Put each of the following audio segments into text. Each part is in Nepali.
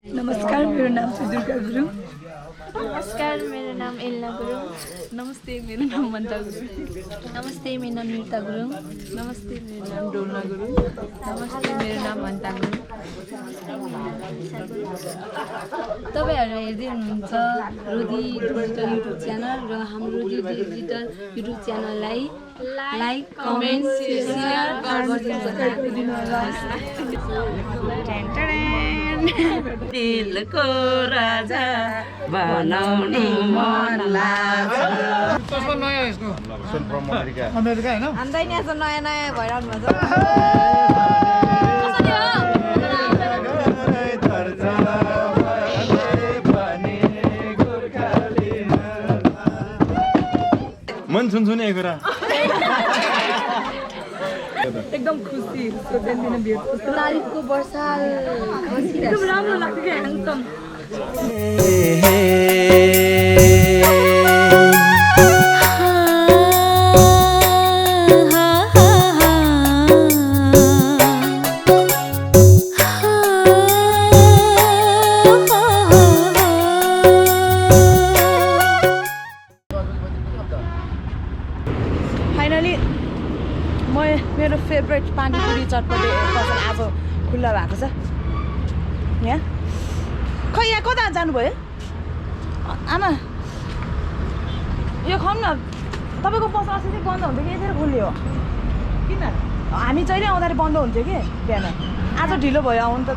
नमस्कार, मेरो नाम चाहिँ दुर्गा गुरुङ। नमस्कार, मेरो नाम एल्ना गुरुङ। नमस्ते, मेरो नाम मन्ता गुरुङ। नमस्ते, मेरो नाम निता गुरुङ। नमस्ते, मेरो नाम डोल्ना गुरुङ। नमस्ते, मेरो नाम मन्ता गुरुङ। तपाईँहरू हेर्दै हुनुहुन्छ रोदी डिजिटल युट्युब च्यानल र हाम्रो रोदी डिजिटल युट्युब च्यानललाई लाइक, कमेन्ट, सेयर गरिदिनु होला। दिलको राजा बनाउनु मन लाग्छ। चस्मा नयाँ यसको अमेरिका हैन हाम्रै यहाँ चाहिँ नयाँ नयाँ भइरहनु भएको छ। मन छुन्छुने कुरा एकदम खुसी सोध्दैन भेट तारिफको वर्षाल एकदम राम्रो लाग्यो क्या ह्यान्डसम। फाइनली मेरो फेभरेट पानीपुरी चटपटे पसल आज खुल्ला भएको छ यहाँ। खै यहाँ कता जानुभयो आमा? यो खाउँ न। तपाईँको पसल अस्ति चाहिँ बन्द हुन्थ्यो कि यतिखेर खोलियो? किन? हामी जहिले आउँदाखेरि बन्द हुन्थ्यो कि बिहान। आज ढिलो भयो आउनु त।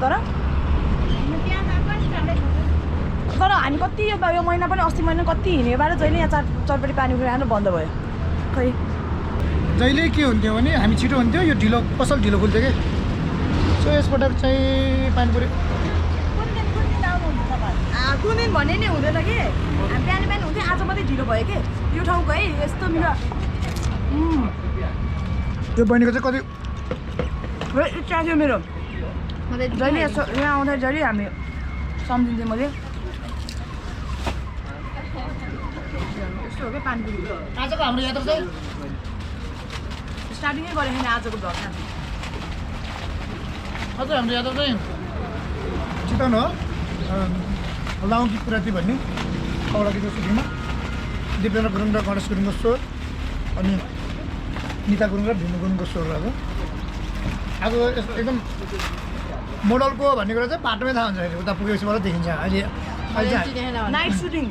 तर हामी कति यो महिना पनि अस्ति महिना कति हिँड्योबाट जहिले यहाँ चटपटी पानीपुरी खानु बन्द भयो। खै जहिले के हुन्थ्यो भने हामी छिटो हुन्थ्यो, यो ढिलो पसल ढिलो खुल्थ्यो कि। सो यसपटक चाहिँ पानीपुरी कुन दिन भने नि हुँदैन कि हामी बिहान बिहान हुन्थ्यो, आज मात्रै ढिलो भयो कि यो ठाउँको है। यस्तो मिठो यो बहिनीको चाहिँ कति इच्छा थियो मेरो। जहिले यहाँ आउँदा जहिले हामी सम्झिन्थेँ मैले। यस्तो हो क्या पानीपुरी। आजको हाम्रो यात्रा चाहिँ स्टार्टिङै गरेको छैन आजको भ्लगमा। आज हाम्रो यात्रा चाहिँ चितवन हो, लाउकी पुराती भन्ने कौडा गीतको सुटिङमा दिपेन्द्र गुरुङ र गणेश गुरुङको सो, अनि निता गुरुङ र भिनु गुरुङको सो अब आज एकदम मोडलको भन्ने कुरा चाहिँ बाटोमै थाहा हुन्छ। अहिले उता पुगेपछि मात्रै देखिन्छ। अहिले चाहिँ नाइट सुटिङ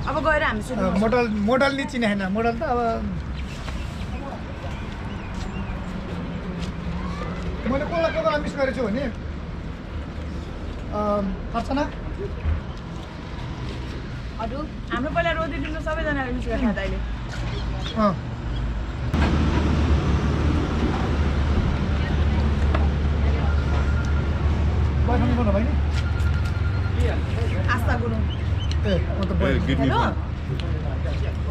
अब गएर हामी सुटिङ मोडल नि चिने होइन। मोडल त अब मैले कसलाई मिस गरेको छु भने अर्चना अरू हाम्रो पहिला रोदी दिनु सबैजनाले मिस गरेको थियो अहिले। आस्था गुरुङ। ए म त हेलो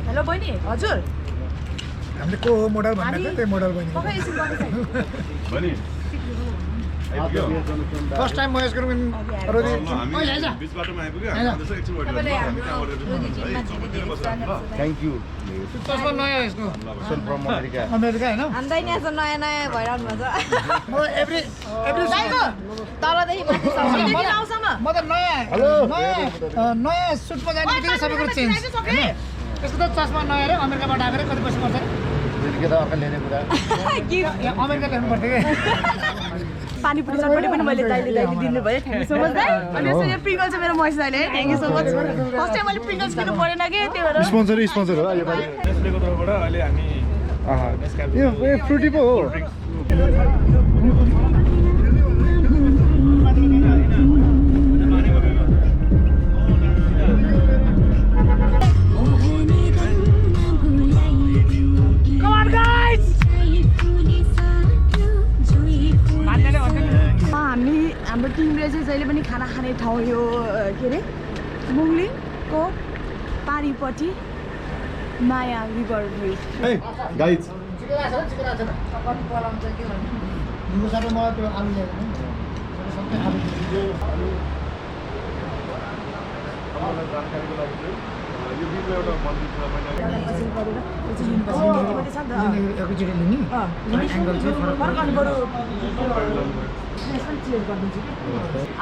हेलो बहिनी। हजुर हामीले को हो मोडल भन्दा चाहिँ त्यही मोडल बहिनी। तपाईँ एकछिन गर्नुहोस् है। फर्स्ट टाइम महेश गुरुङ रोदी थ्याङ्क यू। चस्मा नयाँ यसको अमेरिका हैन हाम्रै यहाँ चाहिँ नयाँ नयाँ भइरहनु भएको छ। म एभ्री तलदेखि माथि म त नयाँ सुटमा जाने बित्तिकै सबै कुरो चेन्ज होइन। यसको त चस्मा नयाँ रे अमेरिकाबाट आएर कति पैसा पर्छ? यहाँ अमेरिका ल्याउनु पर्थ्यो कि। पानीपुरी चटपटी पनि मैले दाइले दिनुभयो। थ्याङ्क यू सो मच दाइ। अनि यसो यो प्रिङ्गल चाहिँ मेरो महेश दाइले है। Thank you so much. First time मैले प्रिङ्गल्स किन्नु परेन कि त्यही भएर स्पोन्सर हो योपालि। नेस्लेको तर्फबाट अहिले हामी यो फ्रुटी पो हो। हाम्रो टिमले चाहिँ जहिले पनि खाना खाने ठाउँ यो के अरे मुङलिङको पारिपट्टि माया रिभर भ्यू। गाइज जानकारीको लागि चाहिँ यो बिचमा एउटा मन्दिर छ एकैचोटि लिने एङ्गल चाहिँ फरक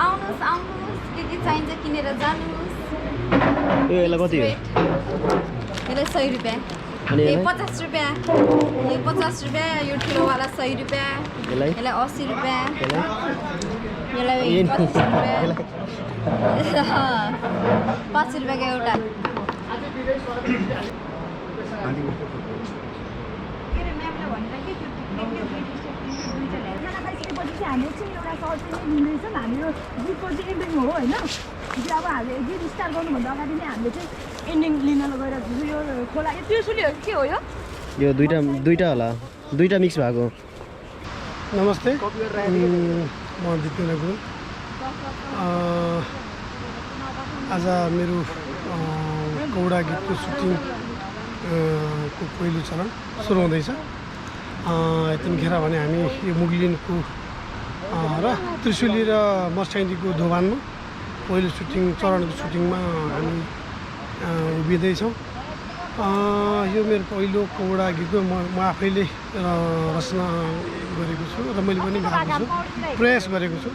आउनुहोस् आउनुहोस् के चाहिन्छ किनेर जानुहोस् यो यसलाई कति हो यसलाई 100 रुपियाँ अनि यो 50 रुपियाँ यो 50 रुपियाँ यो ठुलोवाला 100 रुपियाँ यसलाई यसलाई 80 रुपियाँ यसलाई यसलाई 25 रुपियाँ 5 रुपियाँको एउटा हामीले चाहिँ एउटा सर्ट चाहिँ लिँदैछौँ हाम्रो गीतको चाहिँ एन्डिङ हो होइन त्यो अब हामीले गीत स्टार्ट गर्नुभन्दा अगाडि नै हामीले चाहिँ एन्डिङ लिन गइरहेको छु यो खोला यो त्रिशुली हो कि के हो यो यो दुईटा होला दुईटा मिक्स भएको नमस्ते म दिपेन्द्र गुरुङ आज मेरो कौडा गीतको सुटिङ को पहिलो चरण सुरु हुँदैछ यतिखेर भने हामी यो मुगलिनको र त्रिशुली र मर्स्याङ्दीको दोभानमा पहिलो चरणको सुटिङमा हामी उभिँदैछौँ यो मेरो पहिलो कौडा गीतको म आफैले रचना गरेको छु र मैले पनि गाएको छु प्रयास गरेको छु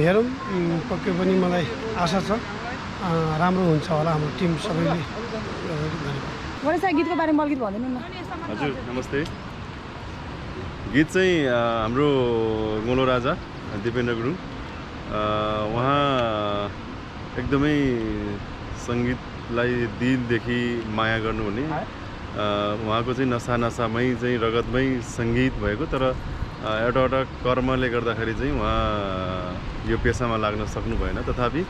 हेरौँ पक्कै पनि मलाई आशा छ राम्रो हुन्छ होला हाम्रो टिम सबैले गणेश गीतको बारेमा अलिकति भनिदिनु न हजुर नमस्ते गीत चाहिँ हाम्रो गोलो राजा दिपेन्द्र गुरुङ उहाँ एकदमै सङ्गीतलाई दिलदेखि माया गर्नुहुने उहाँको चाहिँ नसामै चाहिँ रगतमै सङ्गीत भएको तर एउटा कर्मले गर्दाखेरि चाहिँ उहाँ यो पेसामा लाग्न सक्नु भएन तथापि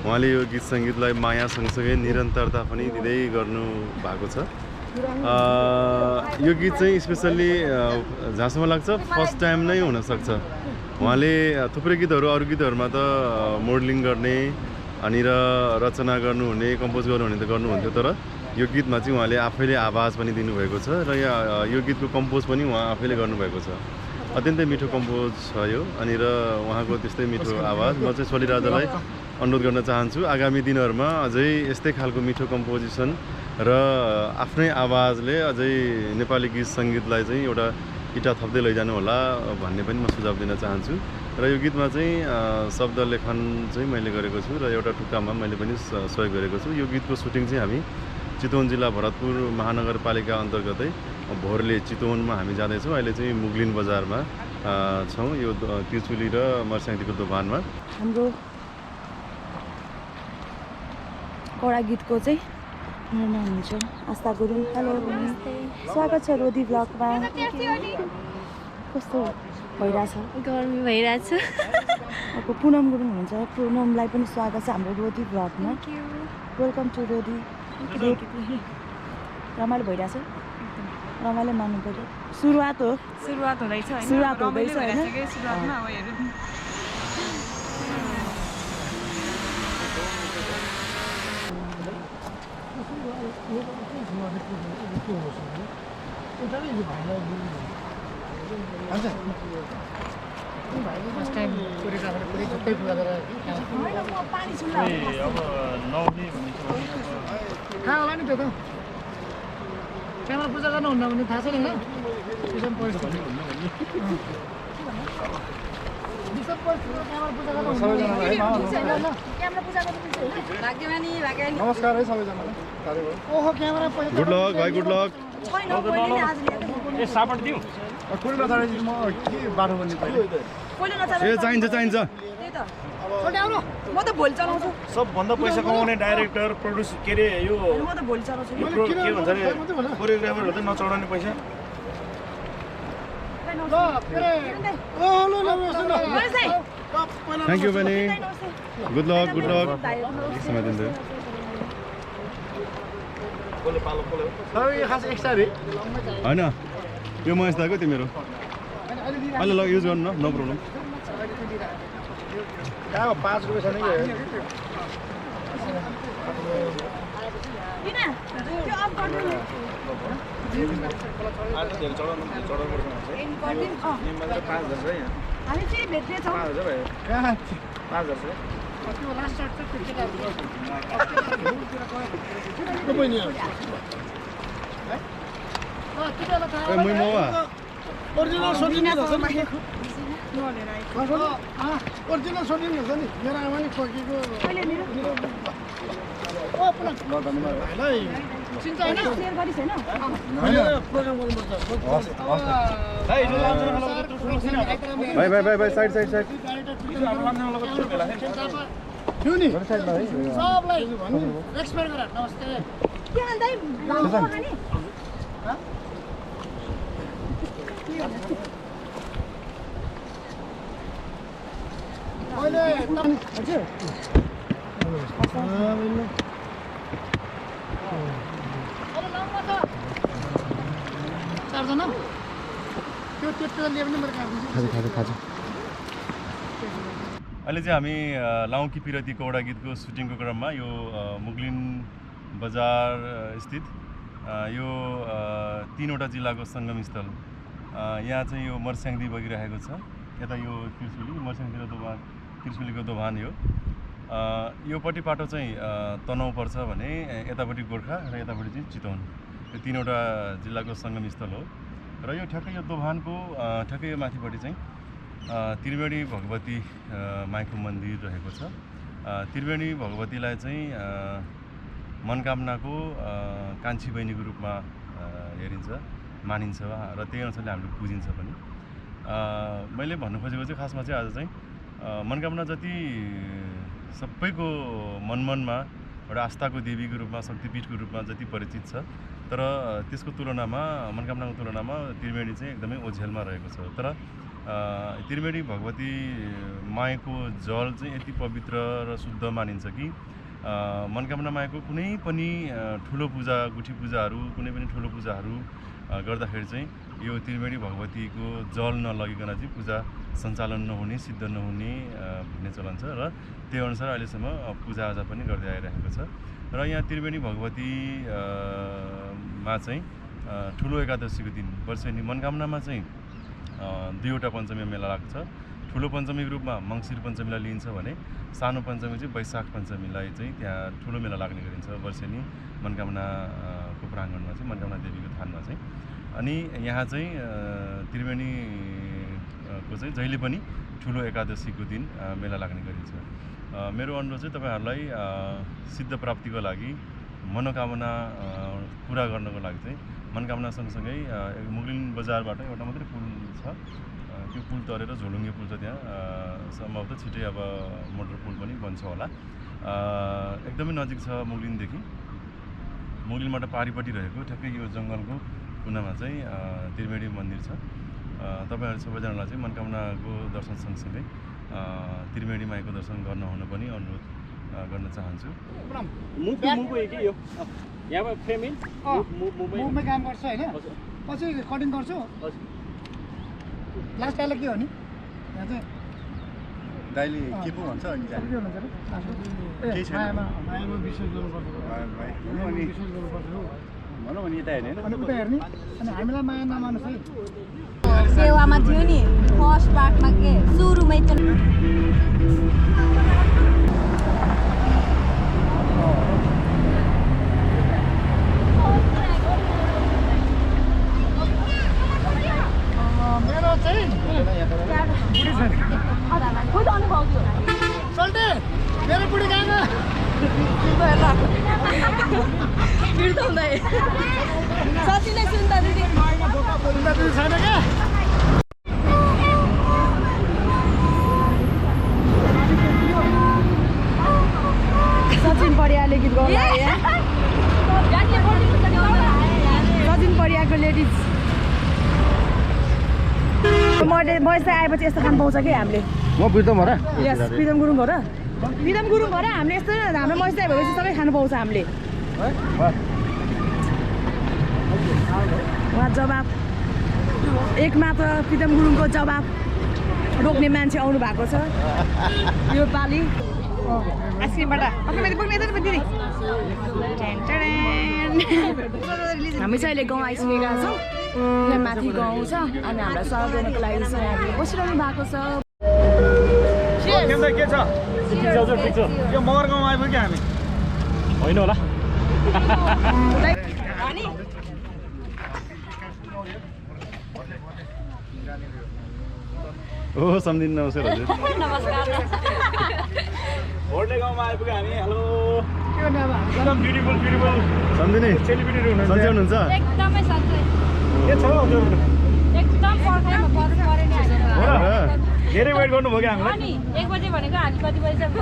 उहाँले यो गीत सङ्गीतलाई माया सँगसँगै निरन्तरता पनि दिँदै गर्नु भएको छ यो गीत चाहिँ स्पेसल्ली जहाँसम्म लाग्छ फर्स्ट टाइम नै हुनसक्छ उहाँले थुप्रै गीतहरू अरू गीतहरूमा त मोडलिङ गर्ने अनि र रचना गर्नुहुने कम्पोज गर्नुहुने त गर्नुहुन्थ्यो तर यो गीतमा चाहिँ उहाँले आफैले आवाज पनि दिनुभएको छ र यो गीतको कम्पोज पनि उहाँ आफैले गर्नुभएको छ अत्यन्तै मिठो कम्पोज छ यो अनि र उहाँको त्यस्तै मिठो आवाज म चाहिँ सोली राजालाई अनुरोध गर्न चाहन्छु आगामी दिनहरूमा अझै यस्तै खालको मिठो कम्पोजिसन र आफ्नै आवाजले अझै नेपाली गीत सङ्गीतलाई चाहिँ एउटा इँटा थप्दै लैजानु होला भन्ने पनि म सुझाव दिन चाहन्छु र यो गीतमा चाहिँ शब्द लेखन चाहिँ मैले गरेको छु र एउटा टुक्कामा मैले पनि सहयोग गरेको छु यो गीतको सुटिङ चाहिँ हामी चितवन जिल्ला भरतपुर महानगरपालिका अन्तर्गतै भोरले चितवनमा हामी जाँदैछौँ अहिले चाहिँ मुगलिन बजारमा छौँ यो त्रिशुली र मर्स्याङ्दीको दोभानमा हाम्रो कौडा गीतको चाहिँ मेरो नाम हुन्छ आस्था गुरुङ हेलो स्वागत छ रोदी ब्लगमा कस्तो भइरहेछ गर्मी भइरहेछ अर्को पुनम गुरुङ हुनुहुन्छ पुनमलाई पनि स्वागत छ हाम्रो रोदी ब्लगमा वेलकम टु रोदी रमाइलो भइरहेछ रमाइलो मान्नु पऱ्यो सुरुवात हुँदैछ होइन कहाँ होला नि त्यो त क्यामेरा पूजा गर्नुहुन्न भने थाहा छैन होइन नमस्कार है सबैजनालाई ओहो क्यामेरा गुड लक भाइ गुड लक कुलमा चढाइदिनु म के बाटो भन्ने चाहिन्छ म त भोलि चलाउँछु सबभन्दा पैसा कमाउने डाइरेक्टर प्रड्युस के अरे यो म त भोलि चलाउँछु के भन्छ अरे कोरियोग्राफरहरू त नचढाउने पैसा थ्याङ्क यू बहिनी गुड लक समय दिन्छु खास एक्स्ट्रा रे होइन यो महेश दाको तिमीहरू अहिले ल युज गर्नु न नो प्रब्लम कहाँ 5 रुपियाँ छ नि हामी चाहिँ भेट्नेछौँ कहाँ 5000 मै मवा ओरिजिनल सोचिन्छ नलिएर आएको ओरिजिनल सोटिङ हुन्छ नि मेरो आमाले ठोकेको चिन्छ होइन सेयर गरी छैन प्रोग्राम गर्नुपर्छ भाइ साइड थियो नि सबलाई एक्सप्लेन गर नमस्ते के अन्दै भाउको खाने अहिले हजुर चारजना त्यो लिए पनि मेरो काम अहिले चाहिँ हामी लाउकी पिरती कौडा गीतको सुटिङको क्रममा यो मुगलिन बजार स्थित यो 3वटा जिल्लाको सङ्गमस्थल यहाँ चाहिँ यो मर्स्याङदी बगिरहेको छ। यता यो त्रिशुली मर्स्याङतिर दोभान त्रिशुलीको दोभान यो पट्टि पाटो चाहिँ तनहुँ पर्छ भने यतापट्टि गोर्खा र यतापट्टि चाहिँ चितवन यो 3वटा जिल्लाको सङ्गमस्थल हो। र यो ठ्याक्कै यो दोभानको ठ्याक्कै यो माथिपट्टि चाहिँ त्रिवेणी भगवती माईको मन्दिर रहेको छ। त्रिवेणी भगवतीलाई चाहिँ मनोकामनाको कान्छी बहिनीको रूपमा हेरिन्छ मानिन्छ र त्यही अनुसारले हामीले पुजिन्छ पनि। मैले भन्नु खोजेको चाहिँ खासमा चाहिँ आज चाहिँ मनोकामना जति सबैको मनमनमा एउटा आस्थाको देवीको रूपमा शक्तिपीठको रूपमा जति परिचित छ तर त्यसको तुलनामा मनोकामनाको तुलनामा त्रिवेणी चाहिँ एकदमै ओझेलमा रहेको छ। तर त्रिवेणी भगवती माईको जल चाहिँ यति पवित्र र शुद्ध मानिन्छ कि मनोकामना माईको कुनै पनि ठुलो पूजा गुठी पूजाहरू कुनै पनि ठुलो पूजाहरू गर्दाखेरि चाहिँ यो त्रिवेणी भगवतीको जल नलगिकन चाहिँ पूजा सञ्चालन नहुने सिद्ध नहुने भन्ने चलन छ र त्यही अनुसार अहिलेसम्म पूजाआजा पनि गर्दै आइरहेको छ। र यहाँ त्रिवेणी भगवती मा चाहिँ ठुलो एकादशीको दिन वर्षेनी मनोकामनामा चाहिँ 2वटा पञ्चमी मेला लाग्छ। ठुलो पञ्चमीको रूपमा मङ्सिर पञ्चमीलाई लिइन्छ भने सानो पञ्चमी चाहिँ वैशाख पञ्चमीलाई चाहिँ त्यहाँ ठुलो मेला लाग्ने गरिन्छ वर्षेनी मनोकामनाको प्राङ्गणमा चाहिँ मनोकामना देवीको थानमा चाहिँ। अनि यहाँ चाहिँ त्रिवेणीको चाहिँ जहिले पनि ठुलो एकादशीको दिन मेला लाग्ने गरिन्छ। मेरो अनुरोध चाहिँ तपाईँहरूलाई सिद्ध प्राप्तिको लागि मनोकामना पुरा गर्नको लागि चाहिँ मनोकामना सँगसँगै मुगलिन बजारबाट एउटा मात्रै पुल छ त्यो पुल तरेर झोलुङ्गे पुल छ त्यहाँ सम्भवतः छिटै अब मोटर पुल पनि बन्छ होला। एकदमै नजिक छ मुगलिनदेखि। मुगलिनबाट पारिपट्टि रहेको ठ्याक्कै यो जङ्गलको कुनामा चाहिँ त्रिवेणी मन्दिर छ। तपाईँहरू सबैजनालाई चाहिँ मनोकामनाको दर्शन सँगसँगै त्रिवेणी माईको दर्शन गर्न हुन पनि अनुरोध गर्न चाहन्छु। मुभमै काम गर्छ होइन पछि कटिङ गर्छु लास्ट टाइमलाई के हो नि यहाँ चाहिँ दाइले के पो भन्छ अनि विशेष गर्नुपर्छ भनौँ अनि यता हेर्ने अनि उता हेर्ने अनि हामीलाई माया नमान्नुहोस् है। सेवामा थियो नि फर्स्ट पार्टमा के सुरुमै त मेरो चाहिँ बुढी छ नि सल्टे मेरो बुढी गएको सचिनै सुन्दा दिदी छैन क्या सचिन परियाले गीत गाउनु सचिन परियाको लेडिज मर्दै आएपछि यस्तो खानु पाउँछ कि हामीले म प्रितम हो र यस प्रितम गुरुङ हो र हामीले यस्तो हाम्रो मर्दै भएपछि सबै खानु पाउँछ हामीले उहाँ जवाब एक मात्र प्रितम गुरुङको जवाब रोक्ने मान्छे आउनु भएको छ यो पालि आइसक्रिमबाट दिदी हामी चाहिँ अहिले गाउँ आइसकेका छौँ यहाँ माथि गाउँ छ अनि हामीलाई स्वागत गर्नको लागि चाहिँ हामीले बसिरहनु भएको छ के छ यो मगर गाउँ आइपुग्यो हामी होइन होला ओ सम्झिनु नमस्कार हजुर नमस्कार भोटे गाउँमा आइपुग्यो हामी हेलो एकदम ब्युटिफुल ब्युटिफुल सम्झिने सेलिब्रेटी हुनुहुन्छ सन्चै हुनुहुन्छ एकदमै सन्चै के छ हजुर एकदम पर्खाइमा पर्छ परे नि हो र धेरै वेट गर्नुभयो कि हामीलाई अनि 1 बजे भनेको हामी कति बजेसम्म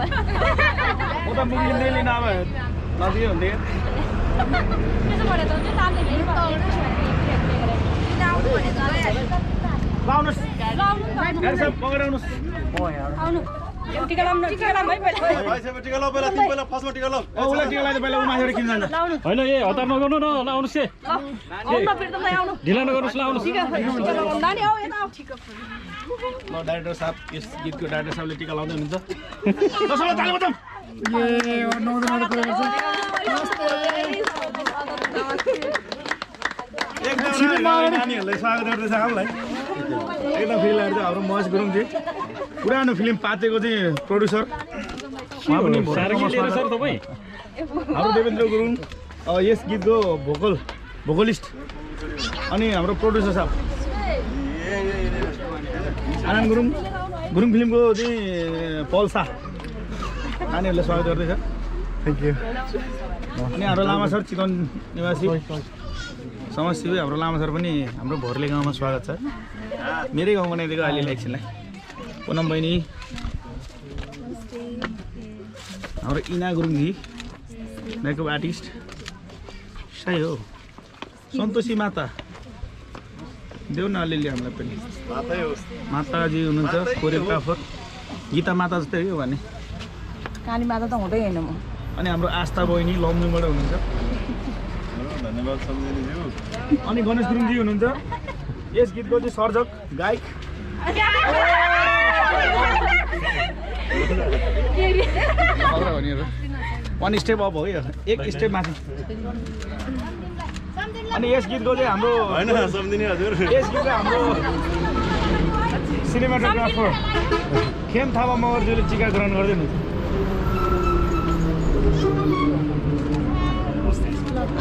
म त मुखिँदै लिन अब नजिकै हुन्थ्यो त्यसो भने त हुन्छ तान्दै फेरि लाउनुहोस् गाडी सब पकेर आउनुहोस् आउनु टिका लाउनु है पहिला भाइ टिका लाउ पहिला तिमी पहिला फर्स्टमा टिका लाउ उसलाई टिका लगाइदियो पहिला ऊ मासेर किन जान्छ लाउनु होइन ए हतार नगर्नु न लाउनुहोस् के आउनु फेरि तपाईँ आउनु ढिला नगर्नुहोस् लाउनुहोस् नानी आऊ यता आऊ ल डाइरेक्टर साहब यस गीतको डाइरेक्टर साहबले टिका लाउँदै हुनुहुन्छ कसैलाई ताली बजाउँ नानीहरूलाई स्वागत गर्दैछ हामीलाई एकदम फेरि लागेर चाहिँ हाम्रो महेश गुरुङजी पुरानो फिल्म पातेको चाहिँ प्रोड्युसर उहाँ पनि हाम्रो देवेन्द्र गुरुङ यस गीतको भोकलिस्ट अनि हाम्रो प्रोड्युसर साहब आनन्द गुरुङ फिल्मको चाहिँ पल शाह नानीहरूले स्वागत गर्दैछ थ्याङ्क यू अनि हाम्रो लामा सर चिकन निवासी समष्टिको हाम्रो लामा सर पनि हाम्रो भोरले गाउँमा स्वागत छ मेरै गाउँ बनाइदिएको अहिले एकछिनलाई पुनम बहिनी हाम्रो इना गुरुङजी मेकअप आर्टिस्ट सही हो सन्तोषी माता देऊ न अलिअलि हामीलाई पनि माताजी हुनुहुन्छ कोरियोग्राफर गीता माता जस्तै हो भने काली माता त हुँदै होइन म अनि हाम्रो आस्था बहिनी लम्बुबाट हुनुहुन्छ धन्यवाद सम्झिनेज्यू अनि गणेश गुरुङजी हुनुहुन्छ यस गीतको चाहिँ सर्जक गायक वान स्टेप अप हो यो एक स्टेप माथि अनि यस गीतको चाहिँ हाम्रो होइन सम्झिने हजुर यस गीतको हाम्रो सिनेमाटोग्राफर खेम थापा मगरज्यूले टिका ग्रहण गर्दै हुनुहुन्छ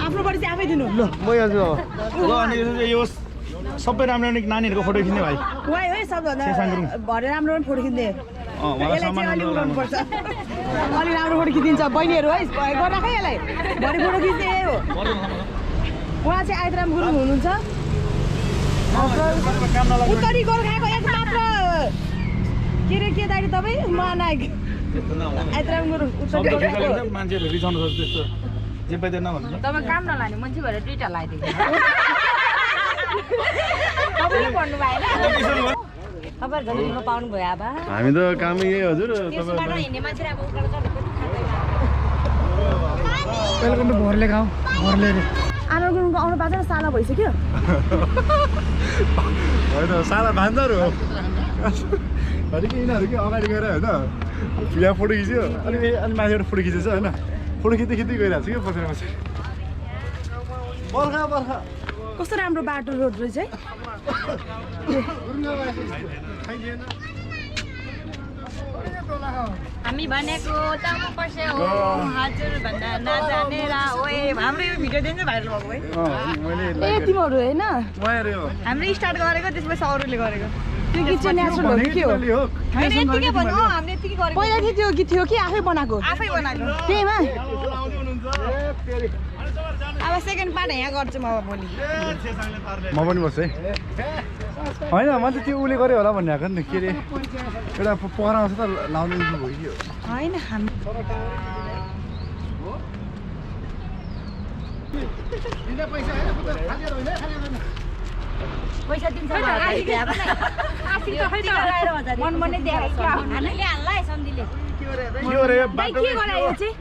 आफ्नोबाट चाहिँ आफै दिनु ल भइहाल्छ ल अनि यो सबै राम्रो राम्रो नानीहरूको फोटो खिच्ने भाइ वाइ है सबभन्दा भरे राम्रो पनि फोटो खिच्ने उहाँलाई सामान अलिक उडाउनुपर्छ अलिक राम्रो फोटो खिचिदिन्छ बहिनीहरू है गरिराख है यसलाई भरे फोटो खिच्ने यही हो उहाँ चाहिँ आइतराम गुरुङ हुनुहुन्छ उत्तरी गोर्खाको एक मात्र के रे के दाइ तपाईँ महानायक आइतराम गुरुङ उत्तरी गोर्खाको मान्छेहरू रिसाउनु सक्छ त्यस्तो जे पाइँदैन भन्नु तपाईँ काम नलाने मान्छे भएर 2टा लगाइदिएको तपाईँले भन्नु भएन तपाईँहरू झन् पाउनु भयो अब हामी त कामै यही हजुर त्यसबाट हिँड्ने मान्छे अब उकालो चढेको वेलकम टु भोरले गाउँ भोरले रे आनन्द गुरुङको आउनु पाएको छैन साला भइसक्यो होइन साला भान्जाहरू हो अनि कि यिनीहरू कि अगाडि गएर होइन यहाँ फोटो खिच्यो अनि माथिबाट फोटो खिचेछ होइन फोटो खिच्दै गइरहेको छु क्या पछाडि पछाडि बर्खा बर्खा कस्तो राम्रो बाटो रोड रहेछ है हामी भनेको चाउको पर्से हो हजुर भन्दा नजानेर ओए हाम्रो यो भिडियो दिन चाहिँ भाइरल भएको है ए तिमीहरू होइन हामीले स्टार्ट गरेको त्यसपछि अरूले गरेको त्यो गीत चाहिँ नेचुरल हो कि के हो होइन यतिकै भन्नु हामीले यतिकै गरेको पहिला चाहिँ त्यो गीत थियो कि आफै बनाएको आफै बनाएको त्यहीमा अब सेकेन्ड पार्ट यहाँ गर्छु म अब भोलि म पनि बस्छु है होइन म त त्यो उसले गर्यो होला भन्ने आएको नि के अरे एउटा पहराउँछ त लाउने भयो होइन हामी पैसा दिन्छ मनमनै देखाएको हामीले हाल्ला है सन्धिले के अरे दाइ के गरायो यो चाहिँ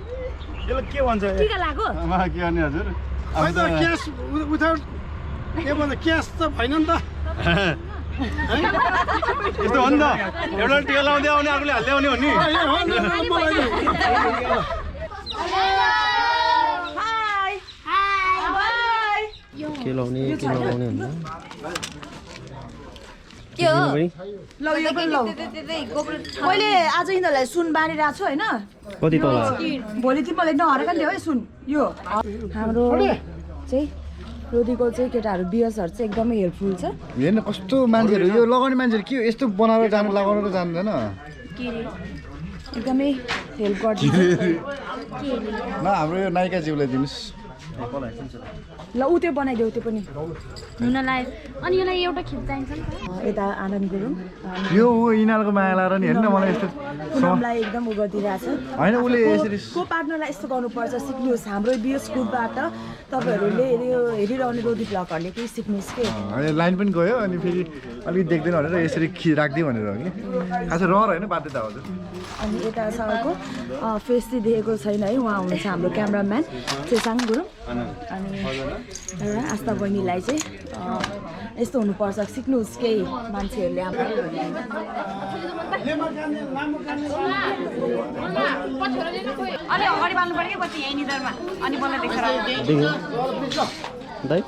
यसलाई के भन्छ टिका लाग्यो के गर्ने हजुर होइन क्यास विदाउट के भन्छ क्यास त भएन नि त यस्तो हो नि त एउटा टिका लाउँदै आउने अर्कोले हाल्दै आउने हो नि के लाउने के लगाउने भन्दा के हो ल यो पनि ल मैले आज यिनीहरूलाई सुन बाँडिरहेको छु होइन कति तल भोलि तिमीलाई नहरेको नि है सुन यो हाम्रो चाहिँ रोदीको चाहिँ केटाहरू बियर्सहरू चाहिँ एकदमै हेल्पफुल छ हेर्न कस्तो मान्छेहरू यो लगाउने मान्छेहरू के यस्तो बनाएर लगाउन त जान्दैन एकदमै हेल्प गर्छ न हाम्रो यो नायिका ज्यूलाई दिनुहोस् ल ऊ त्यो बनाइदेऊ त्यो पनि हुनलाई अनि यसलाई एउटा खिप चाहिन्छ नि यता आनन्द गुरुङ यो यिनीहरूको माया लाएर नि हेर्न मलाई यस्तो पुनमलाई एकदम उ गरिदिरहेछ होइन उसले यसरी को पार्टनरलाई यस्तो गर्नुपर्छ सिक्नुहोस् हाम्रो बिएस स्कुलबाट तपाईँहरूले यो हेरिरहने रोदी ब्लगहरूले केही सिक्नुहोस् के लाइन पनि गयो अनि फेरि अलिक देख्दैन भनेर यसरी राखिदिउँ भनेर हो कि खासै रहर होइन बाध्यता हजुर अनि यता सरको फेस चाहिँ देखेको छैन है उहाँ हुनुहुन्छ हाम्रो क्यामराम्यान चेसाङ गुरुङ अनि आस्था बहिनीलाई चाहिँ यस्तो हुनुपर्छ सिक्नुहोस् केही मान्छेहरूले हाम्रो अलि अगाडि बाल्नु पर्यो कि पछि यहीँ निधारमा अनि बल्ल देखेर दाइ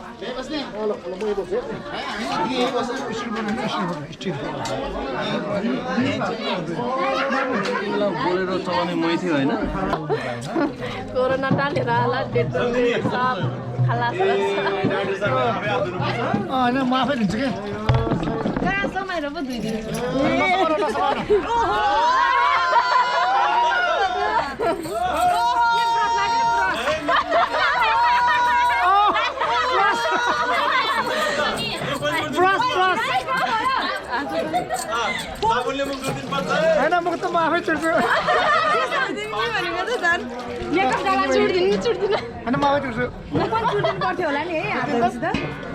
बोलेर चलाउने मै थियो होइन कोरोना टालेर होला होइन म आफै दिन्छु क्या समाएर पो धुइदिनु होइन म त म आफै चुड्छु होइन म आफै चुड्छु पर्थ्यो होला नि है हाल्दैछ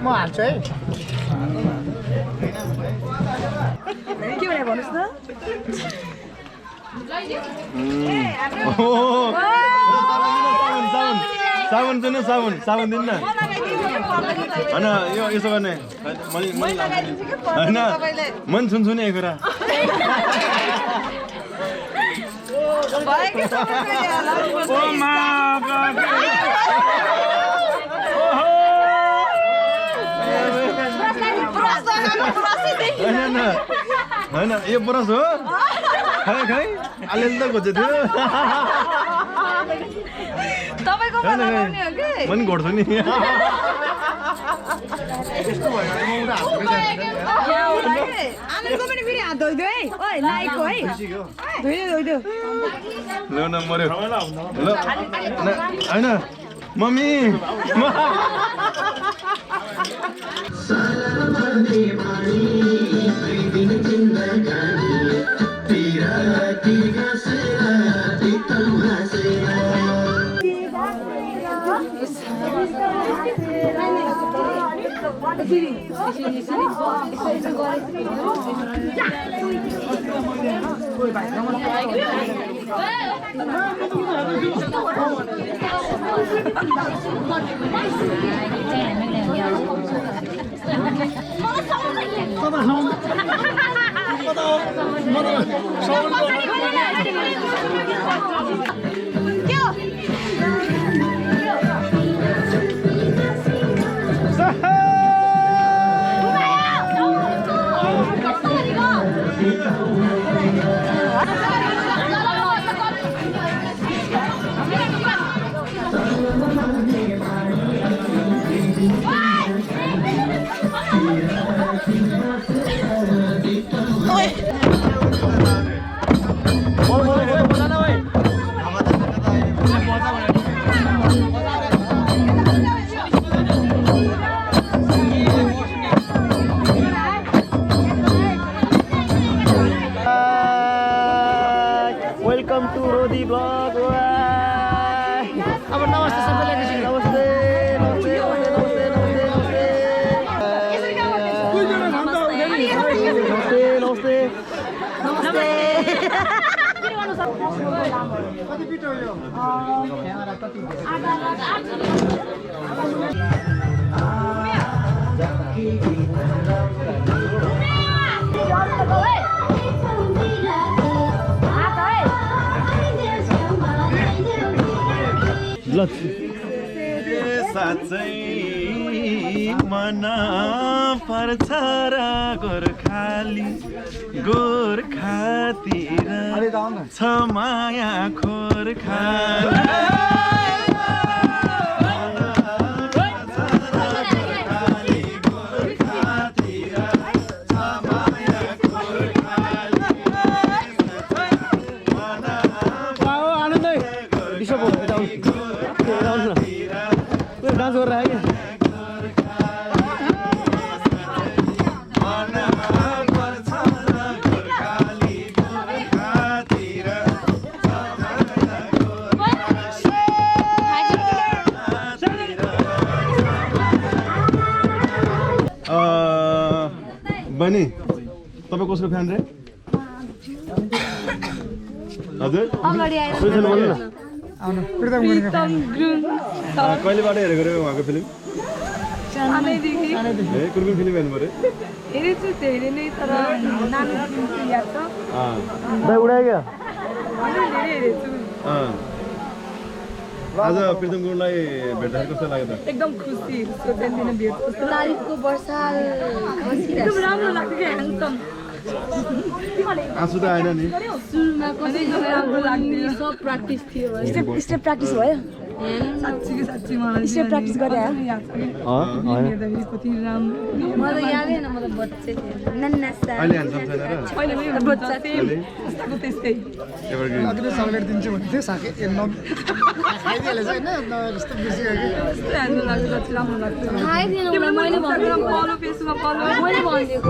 म हाल्छु है के भने भन्नुहोस् न साबुन दिनु साबुन दिनु न होइन यो यसो गर्ने होइन मन छुन्छु नि कुरा होइन यो ब्रस हो खै अलिअलि त खोज्दै थियो म नि घोड्छु नि ल्याउन मऱ्यो ल होइन mummy welcome to Rodhi blog अब नमस्ते सबैलाई नमस्ते नमस्ते नमस्ते नमस्ते नमस्ते नमस्ते कति पिटो यो साँच्चै मन पर्छ र गोर्खातिर छ माया खोर्खा बहिनी तपाईँ कसको फ्यान रे हजुर अगाडि आएर आउनु प्रितम गुरुङको फ्यान कहिलेबाट हेरेको रे उहाँको फिल्म सानैदेखि ए कुन कुन फिल्म हेर्नु पऱ्यो हेरेछु धेरै नै तर नानी याद छ दाइ उडायो क्या धेरै हेरेछु आज प्रितम गुरुङलाई भेट्दाखेरि कस्तो लाग्यो त एकदम खुसी सोचेन भेट तारिफको वर्षाल एकदम राम्रो लाग्यो क्या ह्यान्डसम आँसु त आएन नि सुरुमा कसरी राम्रो लाग्ने सब प्र्याक्टिस थियो स्टेप प्र्याक्टिस भयो साँच्ची मलाई स्टेप प्र्याक्टिस गरे याद छ हेर्दाखेरि कति राम्रो मलाई यादै होइन म त बच्चे थिएँ नन्ना सा अहिले ह्यान्डसम छैन र पहिला पनि बच्चा थिएँ जस्तो त्यस्तै एभरग्रिन अघि सल्केट दिन्छु भन्दै थियो साके खाइदिइहालेछ होइन कस्तो बिर्सी कस्तो राम्रो लाग्छ जति राम्रो लाग्छ थाहै थिएन उसलाई मैले भनिदिएको पलो फेसमा पलो मैले भनिदिएको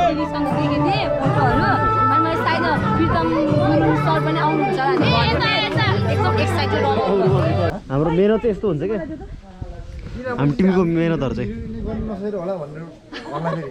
टिभीसँग देखेको थिएँ फोटोहरू अनि मैले सायद प्रितम गुरुङ सर पनि आउनुहुन्छ एकदम एक्साइटेड हाम्रो मेहनत चाहिँ यस्तो हुन्छ क्या हामी टिमको मेहनतहरू चाहिँ गर्नु नसकेर होला भनेर भन्दाखेरि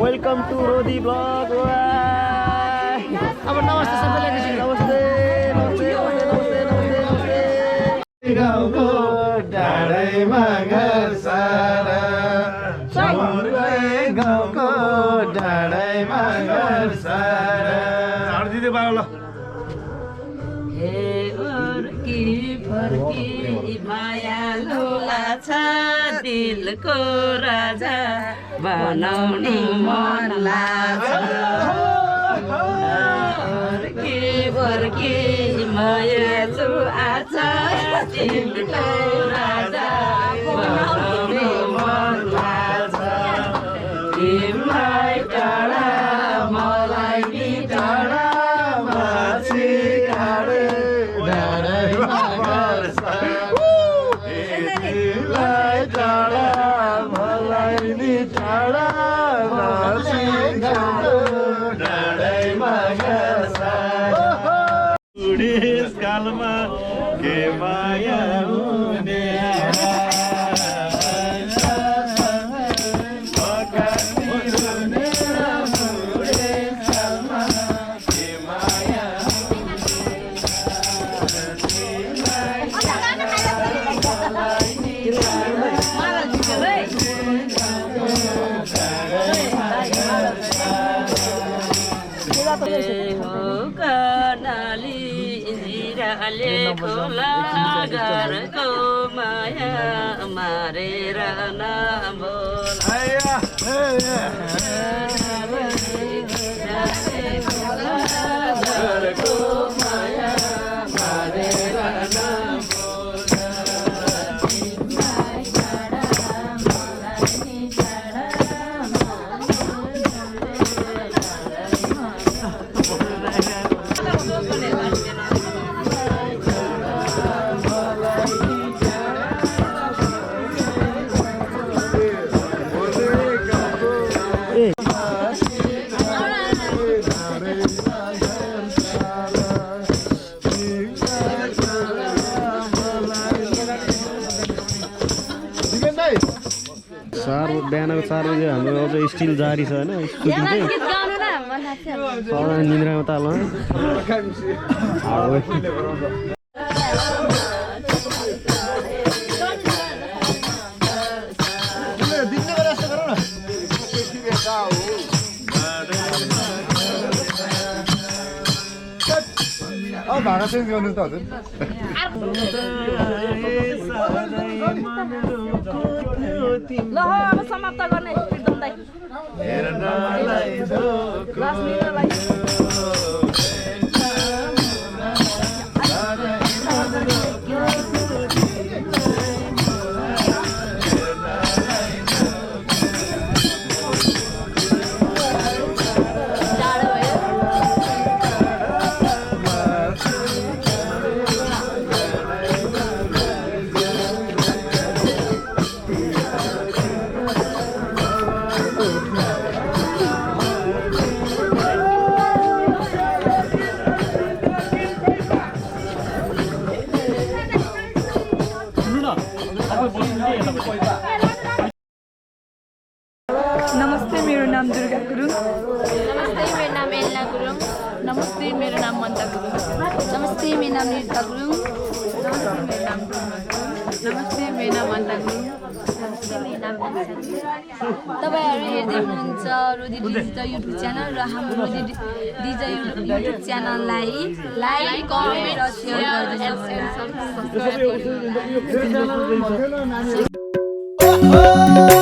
वेलकम टु रोदी ब्लग अब नमस्ते सबैलाई नमस्ते नमस्ते नमस्ते नमस्ते नमस्ते गाउँको डाँडैमा घर सारा गाउँको डाँडैमा घर सारा दिदी बाबा ल फर्की मायालु लाछ दिलको राजा बनाउनु मन लाग्छ फर्की मायालु आछ दिलको राजा बनाउनु मन लाग्छ तिमीलाई टाढा मलाई नि टाढा माछी काँडे कालमा के माया हुने खोला घरको माया मारेर नबोल घरको माया मारेर बिहानको 4 बजे हाम्रो अझ स्टिल जारी छ होइन सुटिङ चाहिँ निन्द्रामा तालमा भाडा चेन्ज गर्नु त हजुर ल अब समाप्त गर्ने प्रितम दाइ लास्ट मिनटलाई नमस्ते मेरो नाम दुर्गा गुरुङ नमस्ते मेरो नाम एल्ना गुरुङ नमस्ते मेरो नाम मन्ता गुरुङ नमस्ते मेरो नाम निता गुरुङ नमस्ते मेरो नाम मन्ता गुरुङ तपाईँहरू हेर्दै हुनुहुन्छ रोदी डिजिटल युट्युब च्यानल र हाम्रो रोदी डिजिटल युट्युब च्यानललाई लाइक कमेन्ट र सेयर गरिदिनुहोस्।